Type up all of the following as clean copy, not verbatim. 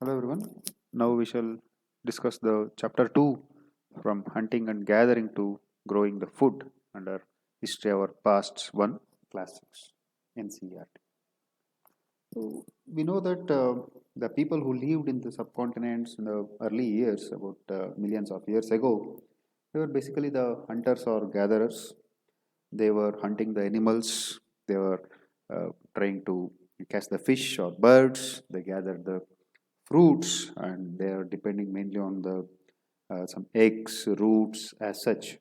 Hello everyone. Now we shall discuss the chapter 2 from hunting and gathering to growing the food under history our past 1 classics NCERT. So we know that the people who lived in the subcontinents in the early years, about millions of years ago, they were basically the hunters or gatherers. They were hunting the animals. They were trying to catch the fish or birds. They gathered the fruits, and they are depending mainly on the some eggs, roots, as such.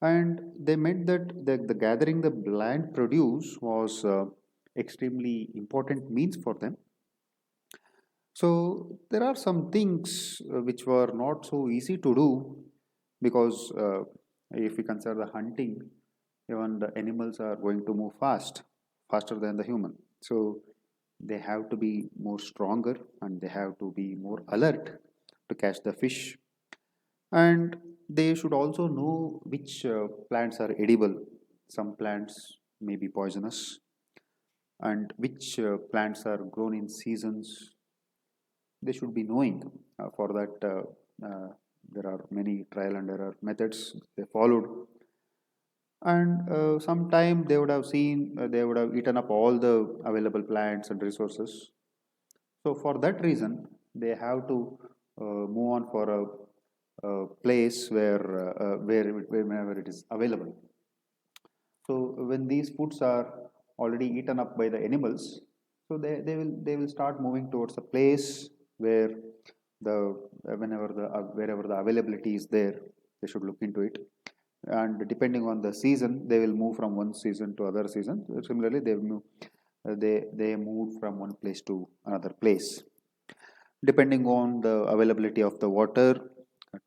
And they meant that the gathering the land produce was extremely important means for them. So there are some things which were not so easy to do because if we consider the hunting, even the animals are going to move faster than the human. So they have to be more stronger and they have to be more alert to catch the fish. And they should also know which plants are edible. Some plants may be poisonous, and which plants are grown in seasons they should be knowing. For that, there are many trial and error methods they followed, and sometime they would have seen they would have eaten up all the available plants and resources. So for that reason, they have to move on for a place wherever it is available. So when these foods are already eaten up by the animals, so they will start moving towards a place where the whenever the wherever the availability is there, they should look into it. And depending on the season, they will move from one season to other season. Similarly, they move from one place to another place, depending on the availability of the water.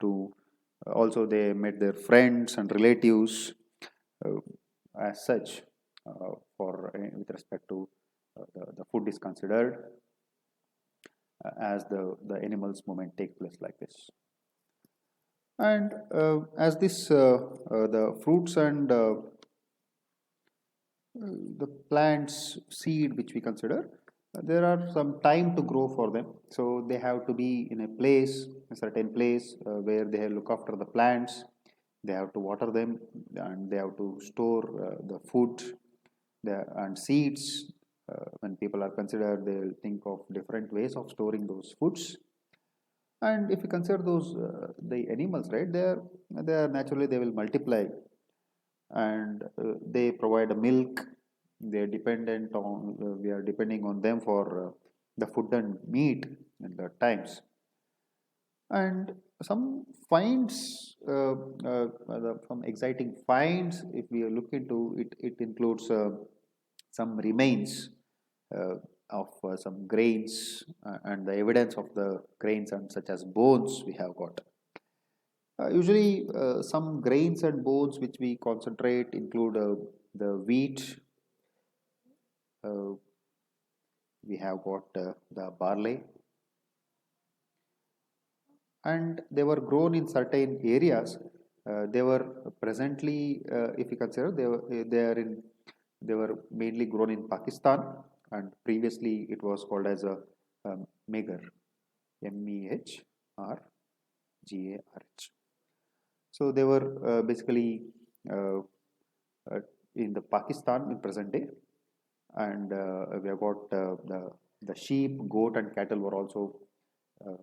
To also they met their friends and relatives uh, as such for with respect to the food is considered as the animals movement take place like this. And as this the fruits and the plants seed which we consider, there are some time to grow for them. So they have to be in a certain place where they look after the plants. They have to water them, and they have to store the food and seeds. When people are considered, they'll think of different ways of storing those foods. And if you consider those the animals, right, they are naturally they will multiply, and they provide a milk. We are depending on them for the food and meat in the times. And some finds some exciting finds, if we look into it, it includes some remains uh, of some grains and the evidence of the grains, and such as bones we have got. Usually, some grains and bones which we concentrate include the wheat. Uh, we have got the barley, and they were grown in certain areas. They were presently, if you consider, they were mainly grown in Pakistan, and previously it was called as a megar, MEHRGARH. So they were basically uh, uh, in the Pakistan in present day, and we have got the sheep, goat, and cattle were also uh,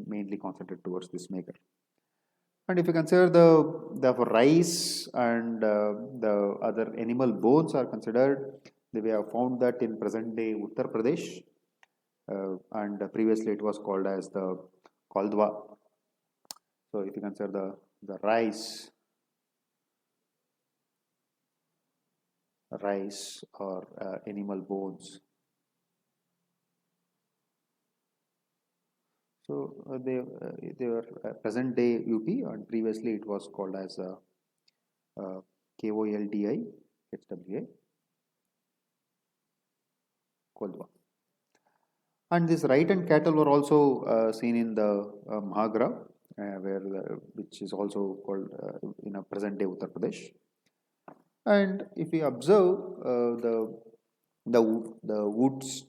mainly concentrated towards this maker. And if you consider the rice and the other animal bones are considered, we have found that in present day Uttar Pradesh, and previously it was called as the Koldwa. So if you consider the rice or animal bones. So they were present day UP, and previously it was called as KOLDI HWA Koldwa. And this right and cattle were also seen in the Mahagra, which is also called in a present day Uttar Pradesh. And if we observe the woods,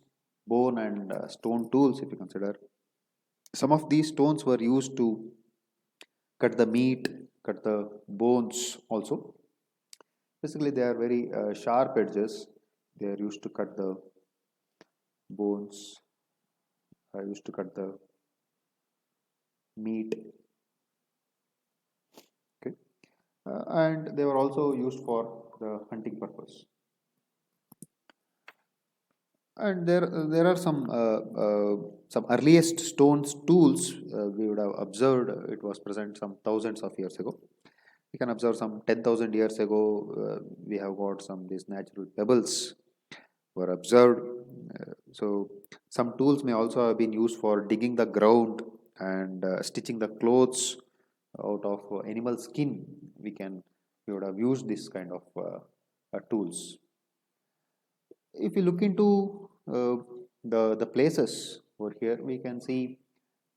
bone, and stone tools, if you consider, Some of these stones were used to cut the meat, cut the bones also. Basically, they are very sharp edges. They are used to cut the bones, used to cut the meat. Okay, and they were also used for the hunting purpose. And there are some earliest stones tools we would have observed. It was present some thousands of years ago. We can observe some 10,000 years ago. We have got some these natural pebbles were observed. So some tools may also have been used for digging the ground and stitching the clothes out of animal skin. We would have used this kind of tools. If you look into the places over here, we can see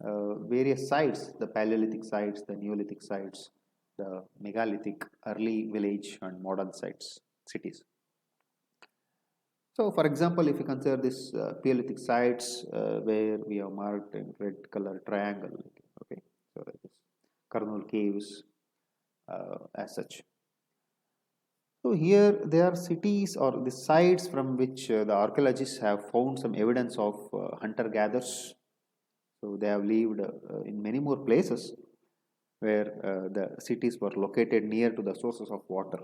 various sites: the Paleolithic sites, the Neolithic sites, the megalithic, early village, and modern sites, cities. So, for example, if you consider this Paleolithic sites where we have marked in red color triangle, okay, so that is Karnool caves as such. So here there are cities or the sites from which the archaeologists have found some evidence of hunter-gatherers. So they have lived in many more places where the cities were located near to the sources of water.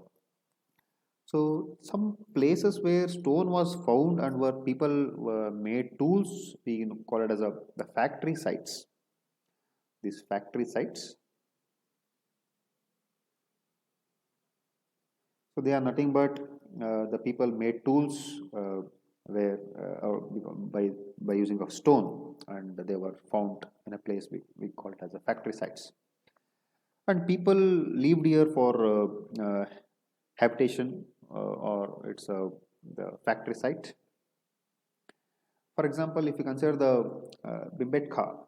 So some places where stone was found and where people were made tools, we call it as the factory sites. These factory sites. So they are nothing but the people made tools where by using of stone, and they were found in a place we call it as a factory sites. And people lived here for habitation, or it's the factory site. For example, if you consider the Bimbetka,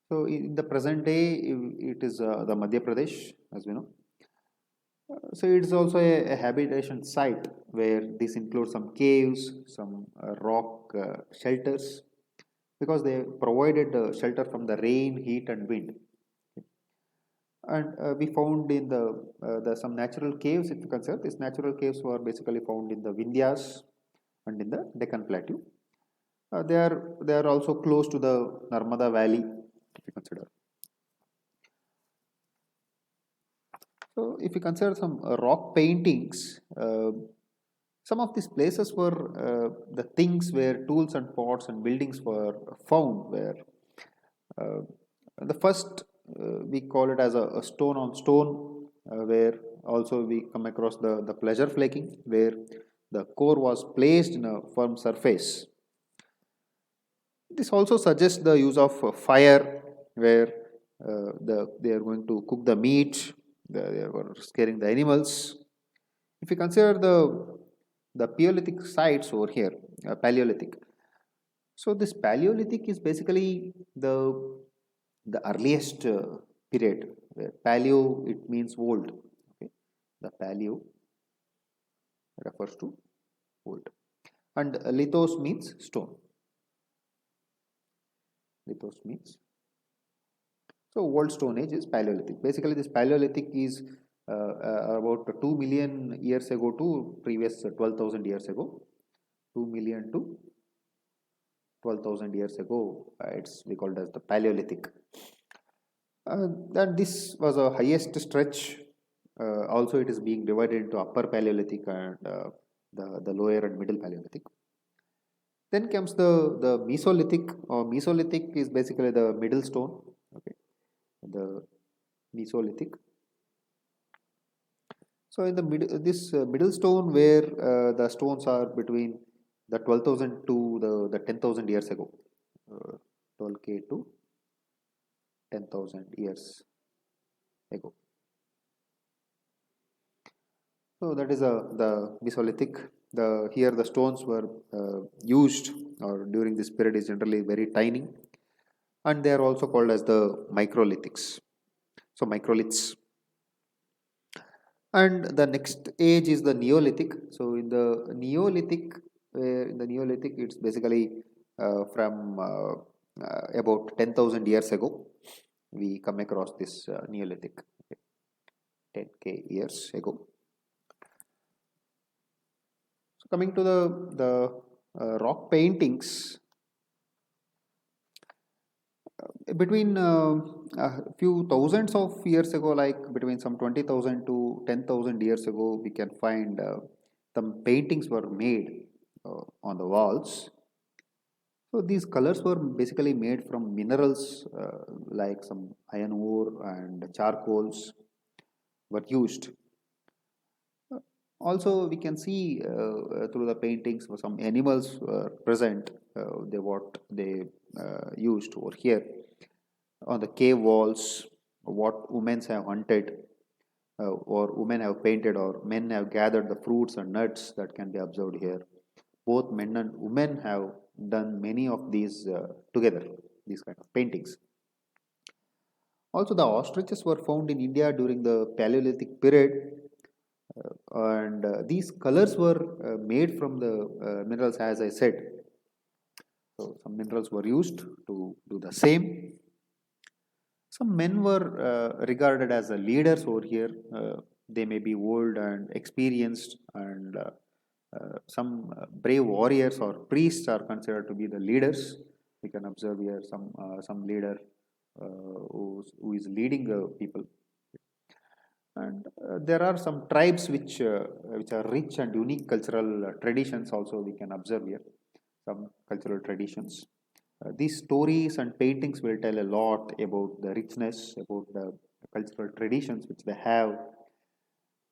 so in the present day, it is the Madhya Pradesh, as we know. So it's also a habitation site where this includes some caves, some rock shelters, because they provided shelter from the rain, heat, and wind. And we found in the some natural caves. If you consider, these natural caves were basically found in the Vindhyas and in the Deccan Plateau. They are also close to the Narmada Valley, if you consider. So, if you consider some rock paintings, some of these places were the things where tools and pots and buildings were found. Where uh, the first we call it as a stone on stone, where also we come across the pleasure flaking, where the core was placed in a firm surface. This also suggests the use of fire, where they are going to cook the meat, they were scaring the animals. If you consider the Paleolithic sites over here, Paleolithic. So this Paleolithic is basically the earliest period. Where paleo, it means old. Okay, the paleo refers to old, and lithos means stone. Lithos means, so old Stone Age is Paleolithic. Basically, this Paleolithic is about 2 million years ago to previous 12,000 years ago. 2 million to 12,000 years ago, it's we called as the Paleolithic. Then this was a highest stretch. Also, it is being divided into Upper Paleolithic and the Lower and Middle Paleolithic. Then comes the Mesolithic. Mesolithic is basically the middle stone. Okay, the Mesolithic. So in the this middle stone where the stones are between the 12,000 to the 10,000 years ago, 12K to 10,000 years ago. So that is the Mesolithic. Here the stones were used, or during this period is generally very tiny, and they are also called as the microlithics. So microliths. And the next age is the Neolithic. So in the Neolithic, it's basically from about 10,000 years ago, we come across this Neolithic, 10K years ago. So coming to the rock paintings, between a few thousands of years ago, like between some 20,000 to 10,000 years ago, we can find some paintings were made on the walls. So these colors were basically made from minerals like some iron ore and charcoals were used. Also, we can see through the paintings some animals were present. They what they used over here on the cave walls. What women have hunted, or women have painted, or men have gathered the fruits and nuts that can be observed here. Both men and women have done many of these together. These kind of paintings. Also, the ostriches were found in India during the Paleolithic period, and these colors were made from the minerals, as I said. So some minerals were used to do the same. Some men were regarded as the leaders over here. They may be old and experienced, and some brave warriors or priests are considered to be the leaders. We can observe here some leader who is leading the people. And there are some tribes which are rich and unique cultural traditions. Also, we can observe here some cultural traditions. These stories and paintings will tell a lot about the richness, about the cultural traditions which they have.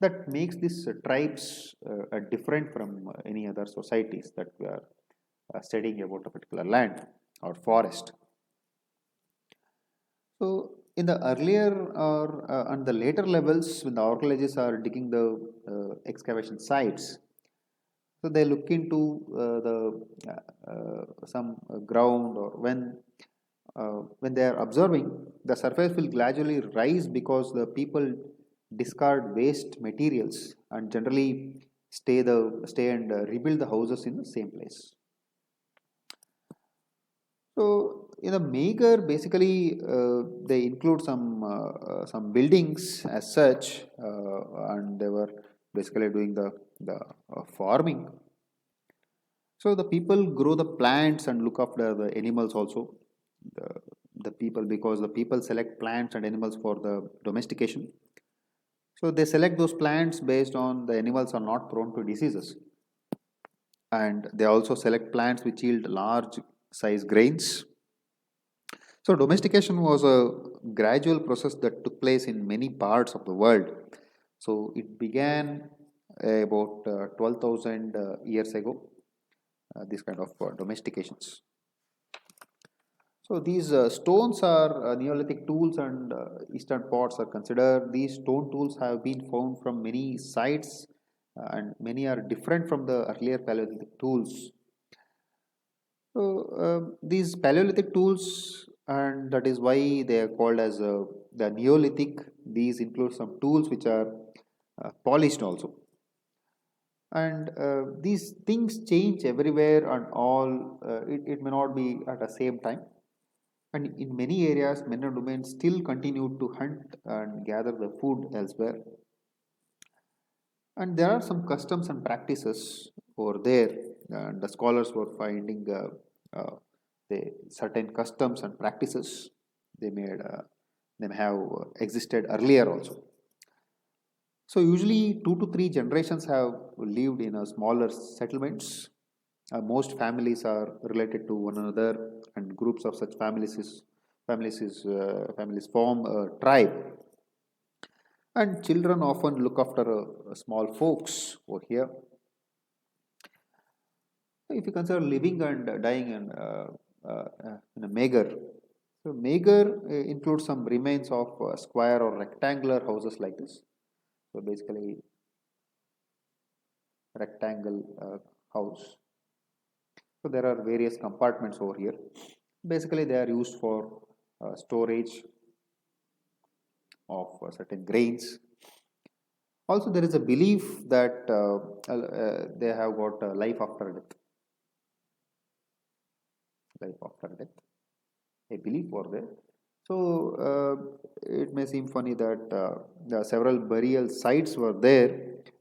That makes these tribes different from any other societies that we are studying about a particular land or forest. So, in the earlier or and the later levels, when the archaeologists are digging the excavation sites, so they look into the some ground, or when they are observing, the surface will gradually rise because the people discard waste materials and generally stay and rebuild the houses in the same place. So in the maker, basically they include some buildings as such, and they were basically doing the farming. So the people grow the plants and look after the animals also. The, the people, because the people select plants and animals for the domestication. So they select those plants based on the animals are not prone to diseases, and they also select plants which yield large size grains. So, domestication was a gradual process that took place in many parts of the world. So, it began about 12,000 years ago, this kind of domestications. So, these stones are Neolithic tools, and Eastern pots are considered. These stone tools have been found from many sites, and many are different from the earlier Paleolithic tools. So these Paleolithic tools, and that is why they are called as the Neolithic. These include some tools which are polished also, and these things change everywhere and all. It may not be at the same time, and in many areas, men and women still continue to hunt and gather the food elsewhere. And there are some customs and practices over there, and the scholars were finding the certain customs and practices they made them have existed earlier also. So usually 2 to 3 generations have lived in a smaller settlements. Most families are related to one another, and groups of such families form a tribe, and children often look after small folks over here. If you consider living and dying in a mager, so mager includes some remains of square or rectangular houses like this. So basically, rectangle house. So there are various compartments over here. Basically, they are used for storage of certain grains. Also, there is a belief that they have got life after death. Life after death. belief were there. So it may seem funny that the several burial sites were there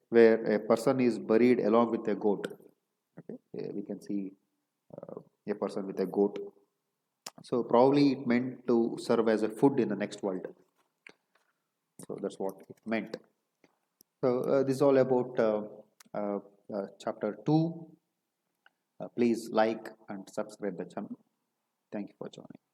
where a person is buried along with a goat. Okay, we can see a person with a goat. So probably it meant to serve as a food in the next world. So that's what it meant. So this is all about chapter 2. Please like and subscribe the channel. Thank you for joining.